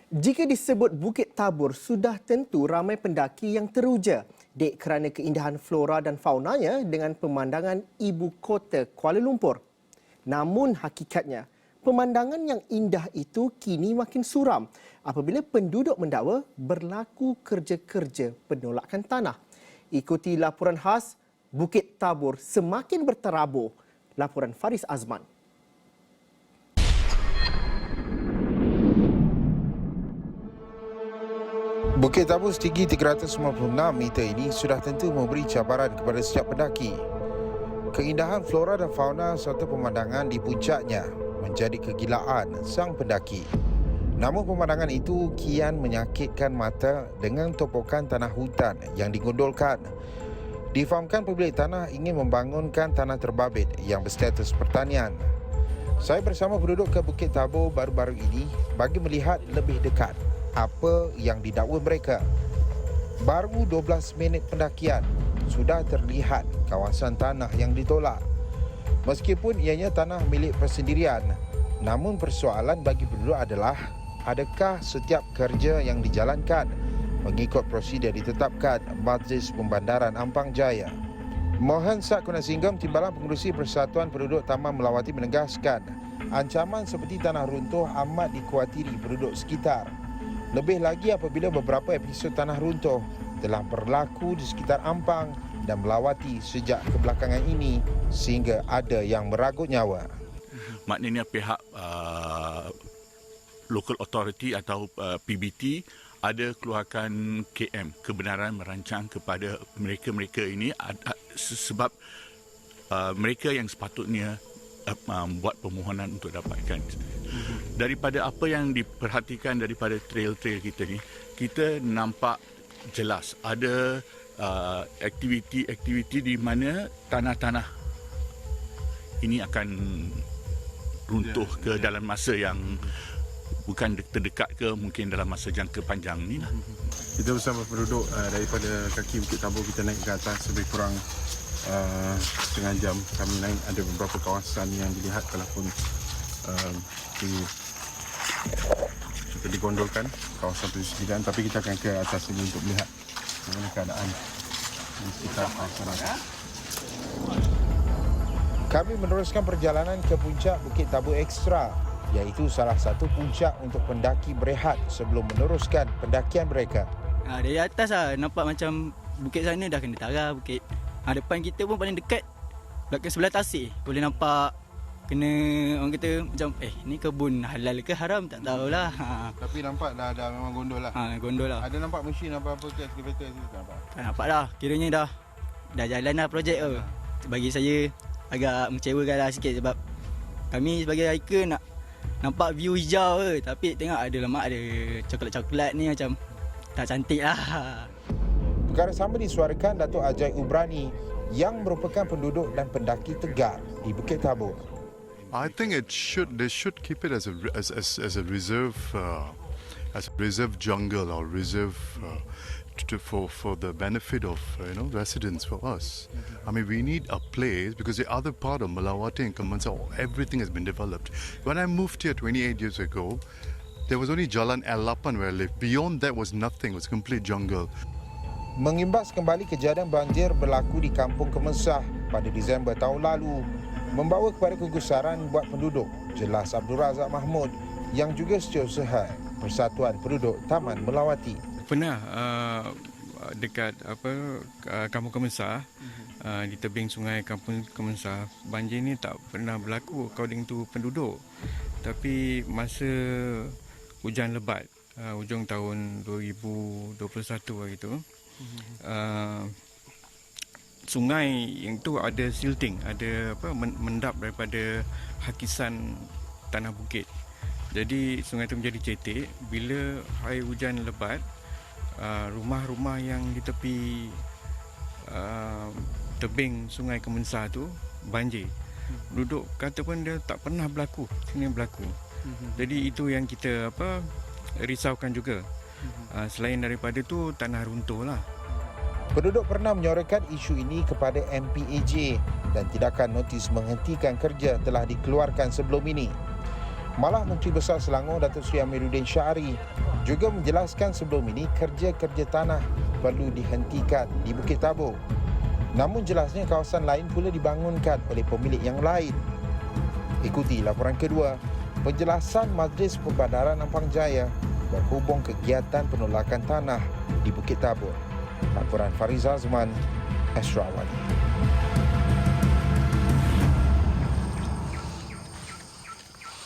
Jika disebut Bukit Tabur, sudah tentu ramai pendaki yang teruja dek kerana keindahan flora dan faunanya dengan pemandangan ibu kota Kuala Lumpur. Namun hakikatnya, pemandangan yang indah itu kini makin suram apabila penduduk mendakwa berlaku kerja-kerja penolakan tanah. Ikuti laporan khas Bukit Tabur semakin berterabur. Laporan Faris Azman. Bukit Tabur setinggi 396 meter ini sudah tentu memberi cabaran kepada setiap pendaki. Keindahan flora dan fauna serta pemandangan di puncaknya menjadi kegilaan sang pendaki. Namun pemandangan itu kian menyakitkan mata dengan topokan tanah hutan yang digondolkan. Difahamkan pemilik tanah ingin membangunkan tanah terbabit yang berstatus pertanian. Saya bersama penduduk ke Bukit Tabur baru-baru ini bagi melihat lebih dekat apa yang didakwa mereka. Baru 12 minit pendakian, sudah terlihat kawasan tanah yang ditolak. Meskipun ianya tanah milik persendirian, namun persoalan bagi penduduk adalah adakah setiap kerja yang dijalankan mengikut prosedur ditetapkan Majlis Pembandaran Ampang Jaya. Mohan Satkunasinggam, Timbalan Pengurusi Persatuan Penduduk Taman Melawati menegaskan, ancaman seperti tanah runtuh amat dikhawatiri penduduk sekitar. Lebih lagi apabila beberapa episod tanah runtuh telah berlaku di sekitar Ampang dan Melawati sejak kebelakangan ini sehingga ada yang meragut nyawa. Maknanya pihak local authority atau PBT ada keluarkan KM, kebenaran merancang kepada mereka-mereka ini sebab mereka yang sepatutnya buat permohonan untuk dapatkan. Daripada apa yang diperhatikan daripada trail-trail kita ni, kita nampak jelas ada aktiviti-aktiviti di mana tanah-tanah ini akan runtuh ke dalam masa yang bukan terdekat ke mungkin dalam masa jangka panjang ni lah. Kita bersama penduduk daripada kaki Bukit Tabur, kita naik ke atas lebih kurang setengah jam. Kami naik, ada beberapa kawasan yang dilihat walaupun kita digondolkan kawasan persendirian, tapi kita akan ke atas ini untuk melihat bagaimana keadaan di sekitar masyarakat. Kami meneruskan perjalanan ke puncak Bukit Tabur Ekstra, iaitu salah satu puncak untuk pendaki berehat sebelum meneruskan pendakian mereka. Dari atas nampak macam bukit sana dah kena tarah bukit. Depan kita pun paling dekat belakang sebelah tasik. Boleh nampak kena orang kata macam ni kebun halal ke haram tak tahulah. Tapi nampak dah memang gondol lah. Gondol lah. Ada nampak mesin apa-apa ke excavator tu nampak? Tak nampak dah. Kiranya dah jalan dah projek tu. Bagi saya agak mengecewakan lah sikit sebab kami sebagai hiker nak nampak view hijau ke, tapi tengok ada lemak, ada coklat-coklat ni macam tak cantik lah. Perkara sama disuarakan Datuk Ajai Ubrani yang merupakan penduduk dan pendaki tegar di Bukit Tabur. I think they should keep it as a reserve jungle or reserve for the benefit of residents, for us. I mean, we need a place because the other part of Melawati and Kemensa, everything has been developed. When I moved here 28 years ago, there was only Jalan L8 where I lived. Beyond that was nothing, it was complete jungle. Mengimbas kembali kejadian banjir berlaku di Kampung Kemensah pada Disember tahun lalu membawa kepada kegusaran buat penduduk, jelas Abdul Razak Mahmud yang juga setiausaha Persatuan Penduduk Taman Melawati. Pernah dekat Kampung Kemensah, di tebing sungai Kampung Kemensah, banjir ni tak pernah berlaku according to penduduk. Tapi masa hujan lebat hujung tahun 2021 hari tu, sungai yang tu ada silting, ada mendap daripada hakisan tanah bukit. Jadi sungai tu menjadi cetek. Bila air hujan lebat, rumah-rumah yang di tepi tebing sungai Kemensah tu banjir. Penduduk kata pun dia tak pernah berlaku, sini berlaku. Jadi itu yang kita risaukan juga. Selain daripada tu tanah runtuh lah. Penduduk pernah menyorakan isu ini kepada MPAJ dan tindakan notis menghentikan kerja telah dikeluarkan sebelum ini. Malah Menteri Besar Selangor Datuk Seri Amiruddin Syahri juga menjelaskan sebelum ini kerja-kerja tanah perlu dihentikan di Bukit Tabur. Namun jelasnya kawasan lain pula dibangunkan oleh pemilik yang lain. Ikuti laporan kedua, penjelasan Majlis Perbandaran Ampang Jaya berhubung kegiatan penolakan tanah di Bukit Tabur. Laporan Fariz Azman, Astro Awali.